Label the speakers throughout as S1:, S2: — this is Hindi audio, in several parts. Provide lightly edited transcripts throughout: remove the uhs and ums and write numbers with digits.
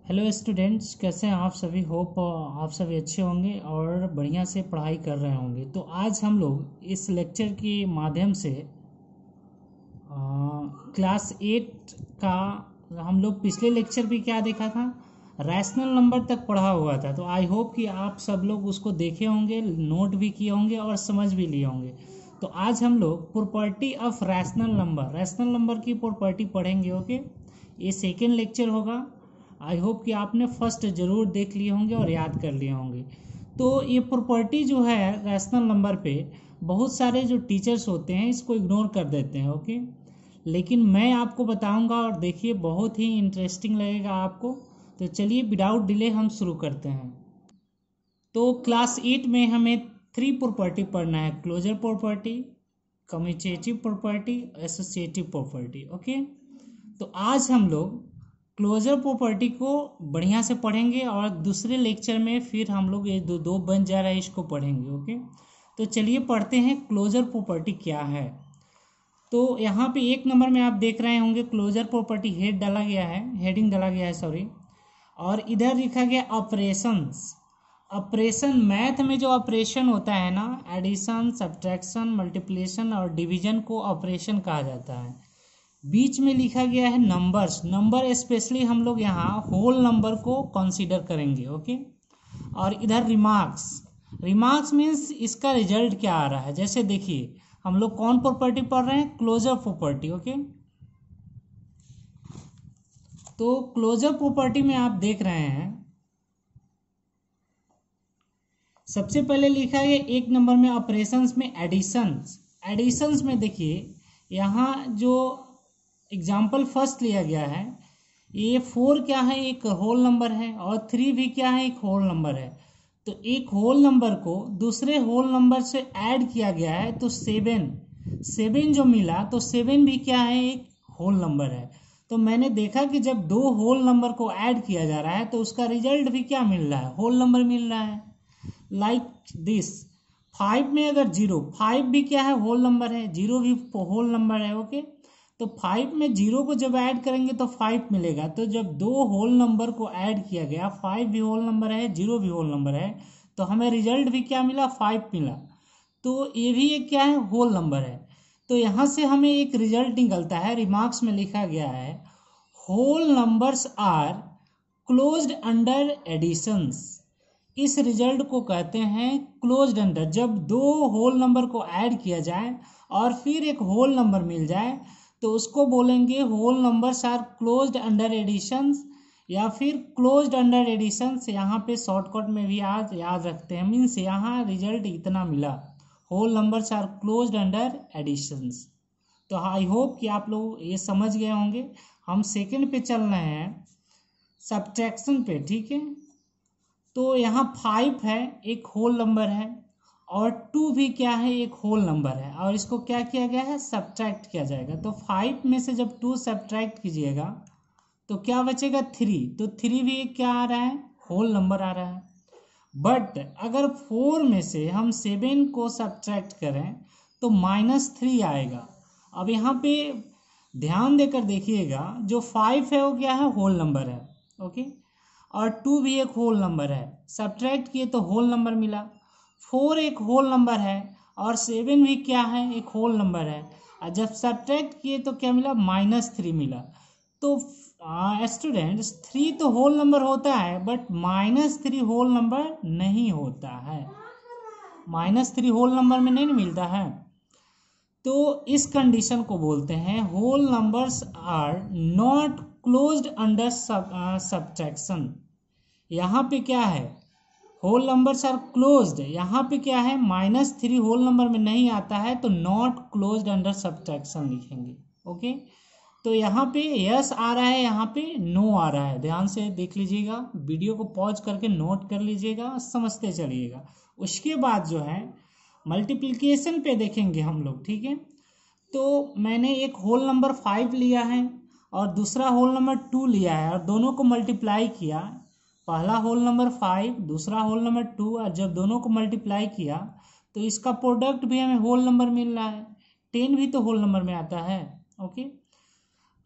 S1: हेलो स्टूडेंट्स, कैसे हैं आप सभी। होप आप सभी अच्छे होंगे और बढ़िया से पढ़ाई कर रहे होंगे। तो आज हम लोग इस लेक्चर के माध्यम से क्लास 8 का हम लोग पिछले लेक्चर भी क्या देखा था, रैशनल नंबर तक पढ़ा हुआ था। तो आई होप कि आप सब लोग उसको देखे होंगे, नोट भी किए होंगे और समझ भी लिए होंगे। तो आज हम लोग प्रॉपर्टी ऑफ रैशनल नंबर की प्रॉपर्टी पढ़ेंगे। ओके, ये सेकेंड लेक्चर होगा। आई होप कि आपने फर्स्ट जरूर देख लिए होंगे और याद कर लिए होंगे। तो ये प्रॉपर्टी जो है रैशनल नंबर पे, बहुत सारे जो टीचर्स होते हैं इसको इग्नोर कर देते हैं। ओके, लेकिन मैं आपको बताऊंगा और देखिए बहुत ही इंटरेस्टिंग लगेगा आपको। तो चलिए विदाउट डिले हम शुरू करते हैं। तो क्लास 8 में हमें 3 प्रॉपर्टी पढ़ना है: closure property, commutative property, associative property. Okay, तो आज हम लोग क्लोजर प्रॉपर्टी को बढ़िया से पढ़ेंगे और दूसरे लेक्चर में फिर हम लोग ये दो बन जा रहा है इसको पढ़ेंगे। ओके, तो चलिए पढ़ते हैं क्लोजर प्रॉपर्टी क्या है। तो यहाँ पे 1 नंबर में आप देख रहे होंगे क्लोजर प्रॉपर्टी हेड डाला गया है, हेडिंग डाला गया है सॉरी, और इधर लिखा गया ऑपरेशंस। ऑपरेशन, मैथ में जो ऑपरेशन होता है ना, एडिशन, सब्ट्रैक्शन, मल्टीप्लिकेशन और डिवीजन को ऑपरेशन कहा जाता है। बीच में लिखा गया है नंबर्स। नंबर स्पेशली हम लोग यहाँ होल नंबर को कंसीडर करेंगे। ओके, और इधर रिमार्क्स। रिमार्क्स मीन्स इसका रिजल्ट क्या आ रहा है। जैसे देखिए हम लोग कौन प्रॉपर्टी पढ़ रहे हैं, क्लोजर प्रॉपर्टी। ओके, तो क्लोजर प्रॉपर्टी में आप देख रहे हैं सबसे पहले लिखा है 1 नंबर में ऑपरेशंस में एडिशंस। एडिशंस में देखिए यहाँ जो एग्जाम्पल फर्स्ट लिया गया है, ये 4 क्या है, एक होल नंबर है, और 3 भी क्या है, एक होल नंबर है। तो एक होल नंबर को दूसरे होल नंबर से ऐड किया गया है, तो 7 जो मिला, तो 7 भी क्या है, एक होल नंबर है। तो मैंने देखा कि जब 2 होल नंबर को ऐड किया जा रहा है तो उसका रिजल्ट भी क्या मिल रहा है, होल नंबर मिल रहा है। लाइक दिस 5 में अगर 0, 5 भी क्या है, होल नंबर है, 0 भी होल नंबर है। ओके, तो 5 में 0 को जब ऐड करेंगे तो 5 मिलेगा। तो जब 2 होल नंबर को ऐड किया गया, 5 भी होल नंबर है, 0 भी होल नंबर है, तो हमें रिजल्ट भी क्या मिला, 5 मिला। तो ये भी एक क्या है, होल नंबर है। तो यहाँ से हमें एक रिजल्ट निकलता है, रिमार्क्स में लिखा गया है whole numbers are closed under additions. इस रिजल्ट को कहते हैं क्लोज्ड अंडर। जब 2 होल नंबर को ऐड किया जाए और फिर एक होल नंबर मिल जाए तो उसको बोलेंगे whole numbers are closed under additions, या फिर क्लोज्ड अंडर एडिशंस। यहाँ पे शॉर्टकट में भी याद रखते हैं, मीन्स यहाँ रिजल्ट इतना मिला, whole numbers are closed under additions. तो आई होप कि आप लोग ये समझ गए होंगे। हम सेकंड पे चल रहे हैं, सब्ट्रैक्शन पे। ठीक है, तो यहाँ 5 है, एक होल नंबर है, और 2 भी क्या है, एक होल नंबर है, और इसको क्या किया गया है, सब्ट्रैक्ट किया जाएगा। तो 5 में से जब 2 सब्ट्रैक्ट कीजिएगा तो क्या बचेगा, 3। तो 3 भी एक क्या आ रहा है, होल नंबर आ रहा है। बट अगर 4 में से हम 7 को सब्ट्रैक्ट करें तो -3 आएगा। अब यहाँ पे ध्यान देकर देखिएगा, जो 5 है वो क्या है, होल नंबर है। ओके, और 2 भी एक होल नंबर है, सब्ट्रैक्ट किए तो होल नंबर मिला। 4 एक होल नंबर है और 7 भी क्या है, एक होल नंबर है, और जब सब्ट्रैक्ट किए तो क्या मिला, -3 मिला। तो स्टूडेंट्स 3 तो होल नंबर होता है, बट -3 होल नंबर नहीं होता है, -3 होल नंबर में नहीं मिलता है। तो इस कंडीशन को बोलते हैं whole numbers are not closed under subtraction. यहाँ पे क्या है, होल नंबर्स आर क्लोज्ड, यहाँ पे क्या है, -3 होल नंबर में नहीं आता है, तो नॉट क्लोज्ड अंडर सब्ट्रैक्शन लिखेंगे। ओके, तो यहाँ पे यस आ रहा है, यहाँ पे नो आ रहा है। ध्यान से देख लीजिएगा, वीडियो को पॉज करके नोट कर लीजिएगा, समझते चलिएगा। उसके बाद जो है मल्टीप्लिकेशन पे देखेंगे हम लोग। ठीक है, तो मैंने एक होल नंबर 5 लिया है और दूसरा होल नंबर 2 लिया है, और दोनों को मल्टीप्लाई किया। पहला होल नंबर 5, दूसरा होल नंबर 2, और जब दोनों को मल्टीप्लाई किया तो इसका प्रोडक्ट भी हमें होल नंबर मिल रहा है। 10 भी तो होल नंबर में आता है। ओके,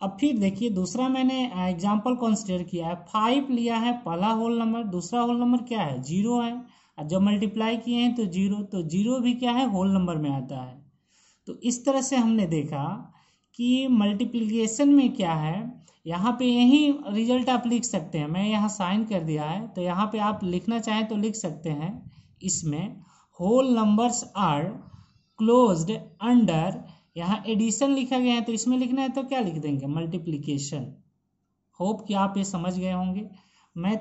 S1: अब फिर देखिए दूसरा मैंने एग्जांपल कंसीडर किया है, 5 लिया है पहला होल नंबर, दूसरा होल नंबर क्या है 0 है, और जब मल्टीप्लाई किए हैं तो 0, तो 0 भी क्या है होल नंबर में आता है। तो इस तरह से हमने देखा कि मल्टीप्लिकेशन में क्या है, यहाँ पे यही रिजल्ट आप लिख सकते हैं, मैं यहाँ साइन कर दिया है, तो यहाँ पे आप लिखना चाहें तो लिख सकते हैं, इसमें whole numbers are closed under, यहाँ एडिशन लिखा गया है तो इसमें लिखना है तो क्या लिख देंगे मल्टीप्लिकेशन। होप कि आप ये समझ गए होंगे। मैं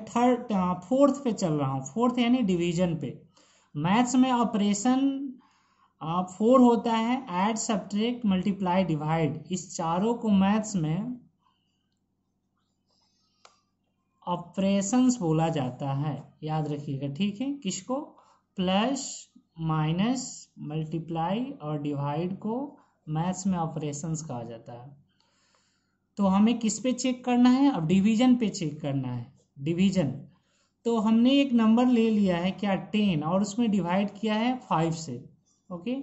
S1: फोर्थ पे चल रहा हूँ, फोर्थ यानी डिवीजन पे। मैथ्स में ऑपरेशन 4 होता है, ऐड सब्ट्रैक्ट मल्टीप्लाई डिवाइड, इस चारों को मैथ्स में ऑपरेशंस बोला जाता है, याद रखिएगा, ठीक है। किसको, प्लस माइनस मल्टीप्लाई और डिवाइड को मैथ्स में ऑपरेशंस कहा जाता है। तो हमें किस पे चेक करना है, अब डिवीजन पे चेक करना है। डिवीजन तो हमने एक नंबर ले लिया है क्या 10, और उसमें डिवाइड किया है 5 से, ओके।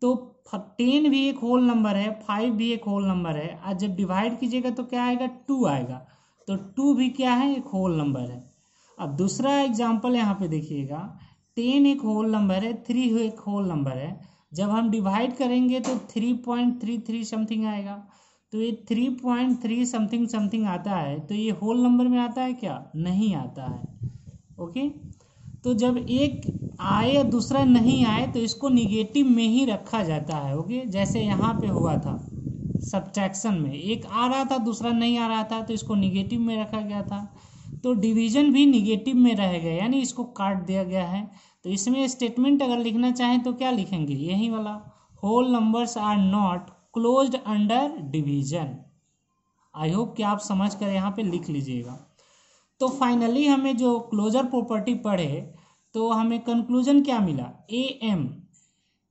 S1: तो 10 भी एक होल नंबर है, 5 भी एक होल नंबर है, आज जब डिवाइड कीजिएगा तो क्या आएगा 2 आएगा, तो 2 भी क्या है एक होल नंबर है। अब दूसरा एग्जांपल यहाँ पे देखिएगा, 10 एक होल नंबर है, 3 एक होल नंबर है, जब हम डिवाइड करेंगे तो 3.33 समथिंग आएगा, तो ये 3.3 समथिंग समथिंग आता है, तो ये होल नंबर में आता है क्या, नहीं आता है, ओके। तो जब एक आए या दूसरा नहीं आए तो इसको निगेटिव में ही रखा जाता है, ओके। जैसे यहाँ पे हुआ था सब्ट्रैक्शन में, एक आ रहा था दूसरा नहीं आ रहा था तो इसको निगेटिव में रखा गया था, तो डिवीजन भी निगेटिव में रहेगा, यानी इसको काट दिया गया है। तो इसमें स्टेटमेंट अगर लिखना चाहें तो क्या लिखेंगे, यही वाला, whole numbers are not closed under division. I hope कि आप समझ कर यहाँ पे लिख लीजिएगा। तो फाइनली हमें जो क्लोजर प्रॉपर्टी पढ़े तो हमें कंक्लूजन क्या मिला, ए एम,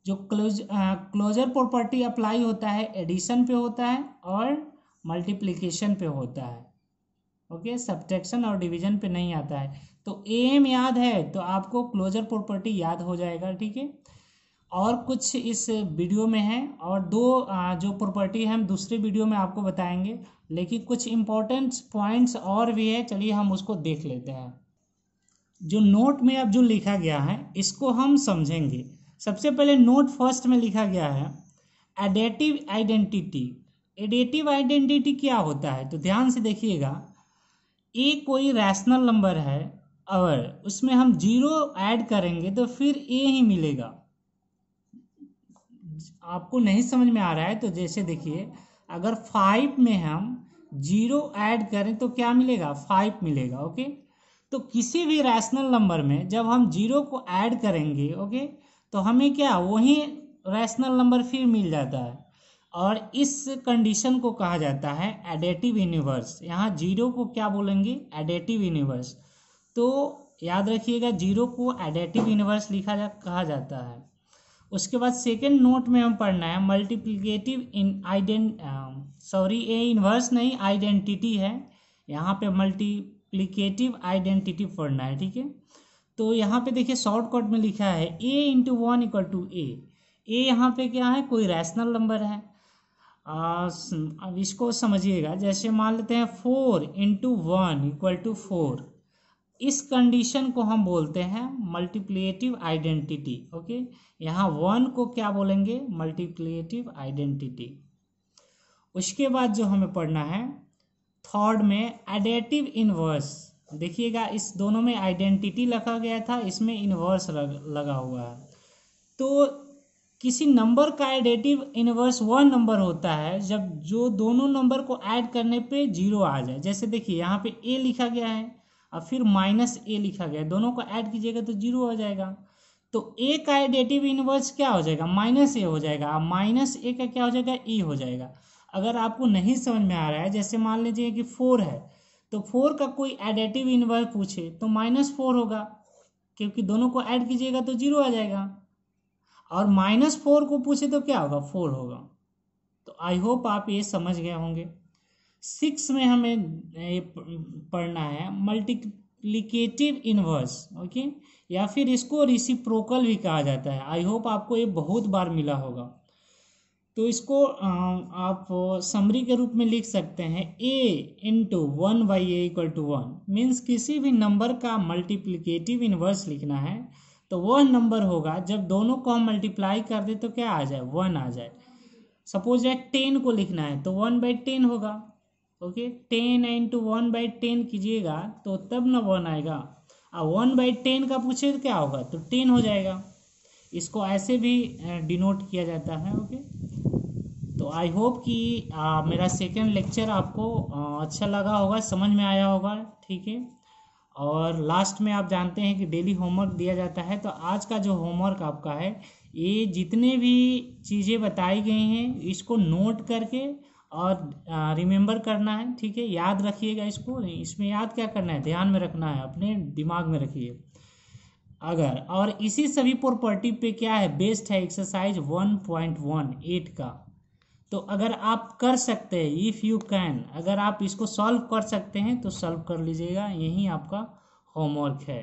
S1: जो क्लोजर प्रॉपर्टी अप्लाई होता है एडिशन पे होता है और मल्टीप्लिकेशन पे होता है, ओके, सब्ट्रैक्शन और डिवीजन पे नहीं आता है। तो ए एम याद है तो आपको क्लोजर प्रॉपर्टी याद हो जाएगा, ठीक है। और कुछ इस वीडियो में है, और दो जो प्रॉपर्टी है हम दूसरे वीडियो में आपको बताएंगे, लेकिन कुछ इंपॉर्टेंट पॉइंट्स और भी है, चलिए हम उसको देख लेते हैं। जो नोट में अब जो लिखा गया है इसको हम समझेंगे। सबसे पहले नोट फर्स्ट में लिखा गया है एडेटिव आइडेंटिटी। एडेटिव आइडेंटिटी क्या होता है, तो ध्यान से देखिएगा, ए कोई रैशनल नंबर है, अगर उसमें हम 0 ऐड करेंगे तो फिर ए ही मिलेगा। आपको नहीं समझ में आ रहा है तो जैसे देखिए, अगर 5 में हम 0 ऐड करें तो क्या मिलेगा, 5 मिलेगा, ओके। तो किसी भी रैशनल नंबर में जब हम 0 को ऐड करेंगे, ओके, तो हमें क्या वही रैशनल नंबर फिर मिल जाता है, और इस कंडीशन को कहा जाता है एडेटिव यूनिवर्स। यहाँ 0 को क्या बोलेंगे, एडेटिव यूनिवर्स। तो याद रखिएगा 0 को एडेटिव यूनिवर्स कहा जाता है। उसके बाद सेकेंड नोट में हम पढ़ना है मल्टीप्लिकेटिव ए इनवर्स नहीं, आइडेंटिटी है, यहाँ पे मल्टीप्लिकेटिव आइडेंटिटी पढ़ना है, ठीक है। तो यहाँ पे देखिए शॉर्टकट में लिखा है a इंटू 1 इक्वल टू ए। ए यहाँ पे क्या है, कोई रैशनल नंबर है। अब इसको समझिएगा, जैसे मान लेते हैं 4 इंटू 1 इक्वल टू 4, इस कंडीशन को हम बोलते हैं मल्टीप्लिकेटिव आइडेंटिटी, ओके। यहाँ 1 को क्या बोलेंगे, मल्टीप्लिकेटिव आइडेंटिटी। उसके बाद जो हमें पढ़ना है थर्ड में एडेटिव इनवर्स। देखिएगा इस दोनों में आइडेंटिटी लिखा गया था, इसमें इनवर्स लगा हुआ है। तो किसी नंबर का एडेटिव इनवर्स वह नंबर होता है जब जो दोनों नंबर को ऐड करने पे 0 आ जाए। जैसे देखिए यहाँ पे a लिखा गया है और फिर माइनस ए लिखा गया है, दोनों को ऐड कीजिएगा तो 0 हो जाएगा। तो ए का एडेटिव इनवर्स क्या हो जाएगा, माइनस ए हो जाएगा, माइनस ए का क्या हो जाएगा, ई हो जाएगा। अगर आपको नहीं समझ में आ रहा है, जैसे मान लीजिए कि 4 है, तो 4 का कोई एडेटिव इनवर्स पूछे तो -4 होगा, क्योंकि दोनों को ऐड कीजिएगा तो 0 आ जाएगा, और -4 को पूछे तो क्या होगा, 4 होगा। तो आई होप आप ये समझ गए होंगे। 6 में हमें पढ़ना है मल्टीप्लिकेटिव इनवर्स, ओके, या फिर इसको रेसिप्रोकल भी कहा जाता है। आई होप आपको ये बहुत बार मिला होगा। तो इसको आप समरी के रूप में लिख सकते हैं a इंटू 1/a=1 मीन्स किसी भी नंबर का मल्टीप्लिकेटिव इन्वर्स लिखना है तो वह नंबर होगा जब दोनों को हम मल्टीप्लाई कर दे तो क्या आ जाए, 1 आ जाए। सपोज है 10 को लिखना है तो 1/10 होगा। ओके, 10 इंटू 1/10 कीजिएगा तो तब ना 1 आएगा, और 1/10 का पूछे तो क्या होगा, तो 10 हो जाएगा। इसको ऐसे भी डिनोट किया जाता है। ओके, तो आई होप कि मेरा सेकेंड लेक्चर आपको अच्छा लगा होगा, समझ में आया होगा। ठीक है, और लास्ट में आप जानते हैं कि डेली होमवर्क दिया जाता है, तो आज का जो होमवर्क आपका है, ये जितने भी चीज़ें बताई गई हैं इसको नोट करके और रिमेम्बर करना है। ठीक है, याद रखिएगा इसको। इसमें याद क्या करना है, ध्यान में रखना है, अपने दिमाग में रखिए। अगर और इसी सभी प्रॉपर्टी पे क्या है, बेस्ड है एक्सरसाइज 1.18 का। तो अगर आप कर सकते हैं, इफ़ यू कैन, अगर आप इसको सॉल्व कर सकते हैं तो सॉल्व कर लीजिएगा, यही आपका होमवर्क है।